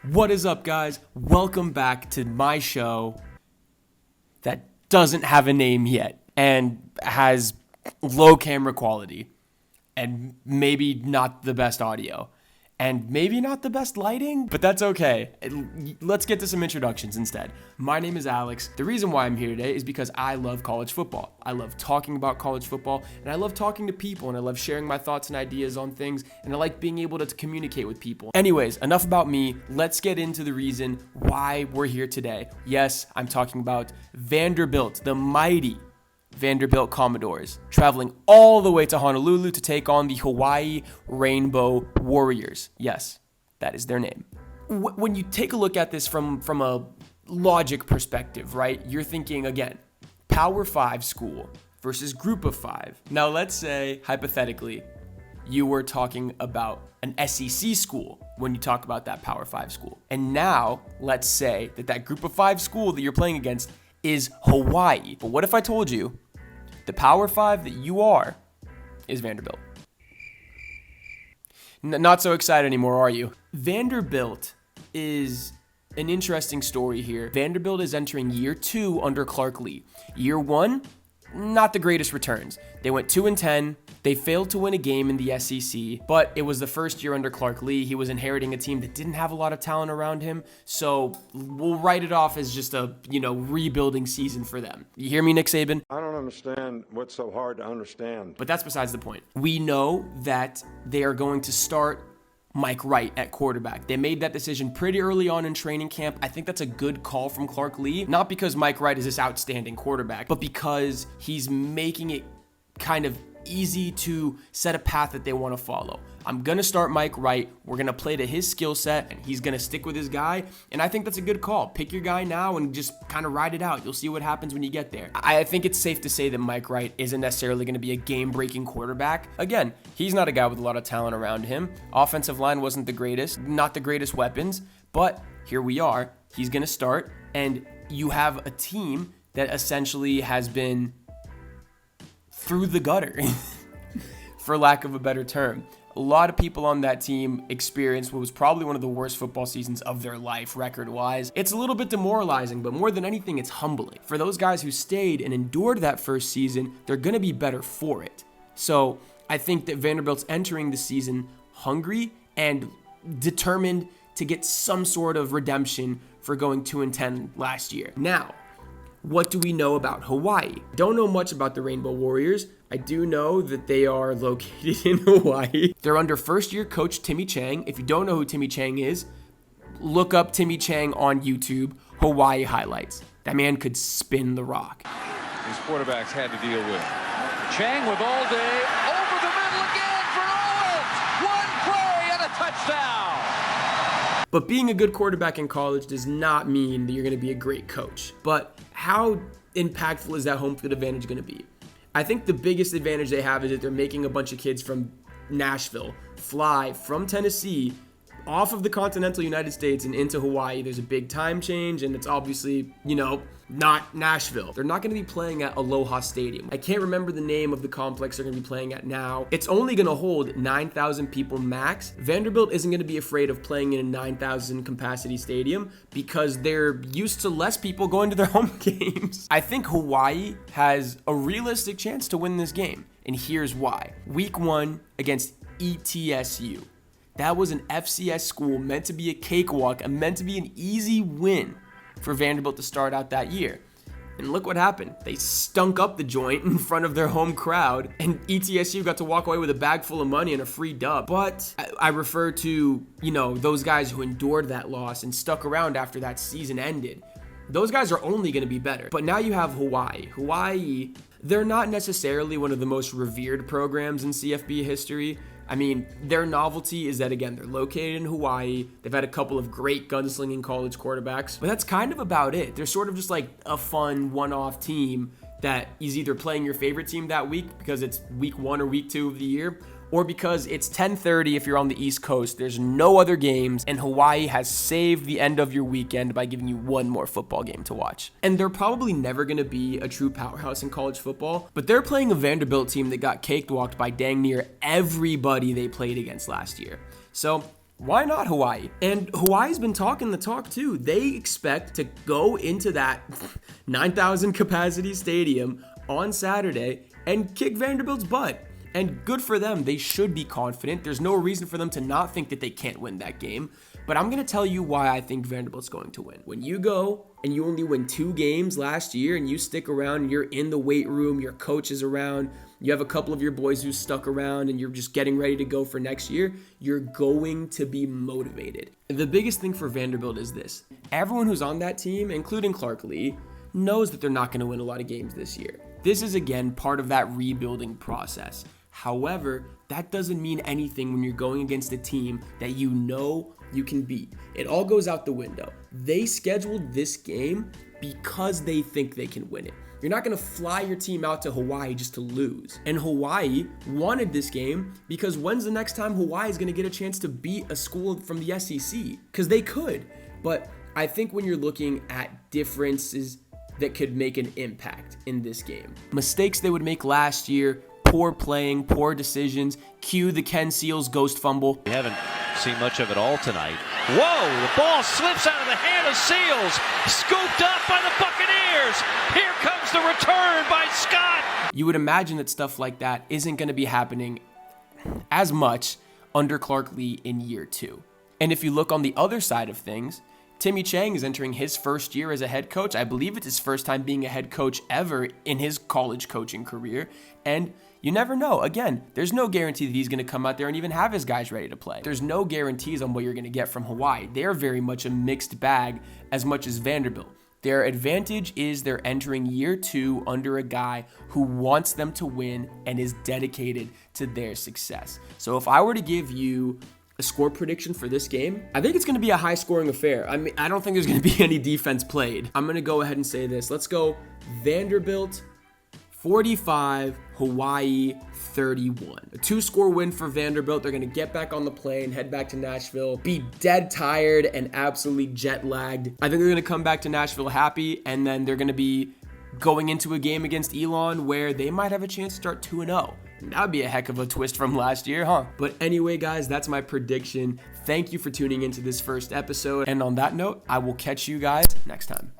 What is up, guys? Welcome back to my show that doesn't have a name yet and has low camera quality and maybe not the best audio and maybe not the best lighting, but that's okay. Let's get to some introductions instead. My name is Alex. The reason why I'm here today is because I love college football. I love talking about college football, and I love talking to people, and I love sharing my thoughts and ideas on things, and I like being able to communicate with people. Anyways, enough about me. Let's get into the reason why we're here today. Yes, I'm talking about Vanderbilt, the mighty Vanderbilt Commodores, traveling all the way to Honolulu to take on the Hawaii Rainbow Warriors. Yes, that is their name. When you take a look at this from a logic perspective, right, you're thinking, again, Power 5 school versus Group of 5. Now, let's say, hypothetically, you were talking about an SEC school when you talk about that Power 5 school. And now, let's say that Group of 5 school that you're playing against is Hawaii. But what if I told you the Power 5 that you are is Vanderbilt? Not so excited anymore, are you? Vanderbilt is an interesting story here. Vanderbilt is entering year 2 under Clark Lee. Year 1, not the greatest returns. They went 2-10. They failed to win a game in the SEC, but it was the first year under Clark Lee. He was inheriting a team that didn't have a lot of talent around him, so we'll write it off as just a, rebuilding season for them. You hear me, Nick Saban? I don't understand what's so hard to understand. But that's besides the point. We know that they are going to start Mike Wright at quarterback. They made that decision pretty early on in training camp. I think that's a good call from Clark Lee, not because Mike Wright is this outstanding quarterback, but because he's making it kind of easy to set a path that they want to follow. I'm going to start Mike Wright. We're going to play to his skill set, and he's going to stick with his guy. And I think that's a good call. Pick your guy now and just kind of ride it out. You'll see what happens when you get there. I think it's safe to say that Mike Wright isn't necessarily going to be a game-breaking quarterback. Again, he's not a guy with a lot of talent around him. Offensive line wasn't the greatest, not the greatest weapons, but here we are. He's going to start, and you have a team that essentially has been through the gutter, for lack of a better term. A lot of people on that team experienced what was probably one of the worst football seasons of their life, record-wise. It's a little bit demoralizing, but more than anything, it's humbling. For those guys who stayed and endured that first season, they're going to be better for it. So I think that Vanderbilt's entering the season hungry and determined to get some sort of redemption for going 2-10 last year. Now, what do we know about Hawaii? Don't know much about the Rainbow Warriors. I do know that they are located in Hawaii. They're under first-year coach Timmy Chang. If you don't know who Timmy Chang is, look up Timmy Chang on YouTube, Hawaii highlights. That man could spin the rock. These quarterbacks had to deal with. Chang with all day, over the middle again for Owens. One play and a touchdown. But being a good quarterback in college does not mean that you're going to be a great coach. But how impactful is that home field advantage going to be? I think the biggest advantage they have is that they're making a bunch of kids from Nashville fly from Tennessee off of the continental United States and into Hawaii. There's a big time change, and it's obviously, not Nashville. They're not going to be playing at Aloha Stadium. I can't remember the name of the complex they're going to be playing at now. It's only going to hold 9,000 people max. Vanderbilt isn't going to be afraid of playing in a 9,000 capacity stadium because they're used to less people going to their home games. I think Hawaii has a realistic chance to win this game, and here's why. Week 1 against ETSU. That was an FCS school meant to be a cakewalk and meant to be an easy win for Vanderbilt to start out that year. And look what happened. They stunk up the joint in front of their home crowd, and ETSU got to walk away with a bag full of money and a free dub. But I refer to, those guys who endured that loss and stuck around after that season ended. Those guys are only going to be better. But now you have Hawaii. Hawaii, they're not necessarily one of the most revered programs in CFB history. I mean, their novelty is that, again, they're located in Hawaii. They've had a couple of great gunslinging college quarterbacks, but that's kind of about it. They're sort of just like a fun one-off team that is either playing your favorite team that week because it's week 1 or week 2 of the year, or because it's 10:30 if you're on the East Coast, there's no other games, and Hawaii has saved the end of your weekend by giving you one more football game to watch. And they're probably never going to be a true powerhouse in college football, but they're playing a Vanderbilt team that got cakewalked by dang near everybody they played against last year. So why not Hawaii? And Hawaii's been talking the talk too. They expect to go into that 9,000 capacity stadium on Saturday and kick Vanderbilt's butt. And good for them. They should be confident. There's no reason for them to not think that they can't win that game. But I'm going to tell you why I think Vanderbilt's going to win. When you go and you only win 2 games last year and you stick around, you're in the weight room, your coach is around, you have a couple of your boys who stuck around and you're just getting ready to go for next year, you're going to be motivated. The biggest thing for Vanderbilt is this. Everyone who's on that team, including Clark Lee, knows that they're not going to win a lot of games this year. This is, again, part of that rebuilding process. However, that doesn't mean anything when you're going against a team that you know you can beat. It all goes out the window. They scheduled this game because they think they can win it. You're not going to fly your team out to Hawaii just to lose. And Hawaii wanted this game because when's the next time Hawaii is going to get a chance to beat a school from the SEC? Because they could. But I think when you're looking at differences that could make an impact in this game, mistakes they would make last year, poor playing, poor decisions, cue the Ken Seals ghost fumble. We haven't seen much of it all tonight. Whoa, the ball slips out of the hand of Seals, scooped up by the Buccaneers. Here comes the return by Scott. You would imagine that stuff like that isn't going to be happening as much under Clark Lee in year 2. And if you look on the other side of things, Timmy Chang is entering his first year as a head coach. I believe it's his first time being a head coach ever in his college coaching career. And you never know. Again, there's no guarantee that he's going to come out there and even have his guys ready to play. There's no guarantees on what you're going to get from Hawaii. They're very much a mixed bag as much as Vanderbilt. Their advantage is they're entering year 2 under a guy who wants them to win and is dedicated to their success. So if I were to give you a score prediction for this game, I think it's going to be a high-scoring affair. I mean, I don't think there's going to be any defense played. I'm going to go ahead and say this. Let's go Vanderbilt 45, Hawaii 31. A 2-score win for Vanderbilt. They're going to get back on the plane, head back to Nashville, be dead tired and absolutely jet-lagged. I think they're going to come back to Nashville happy, and then they're going to be going into a game against Elon where they might have a chance to start 2-0. That'd be a heck of a twist from last year, huh? But anyway, guys, that's my prediction. Thank you for tuning into this first episode. And on that note, I will catch you guys next time.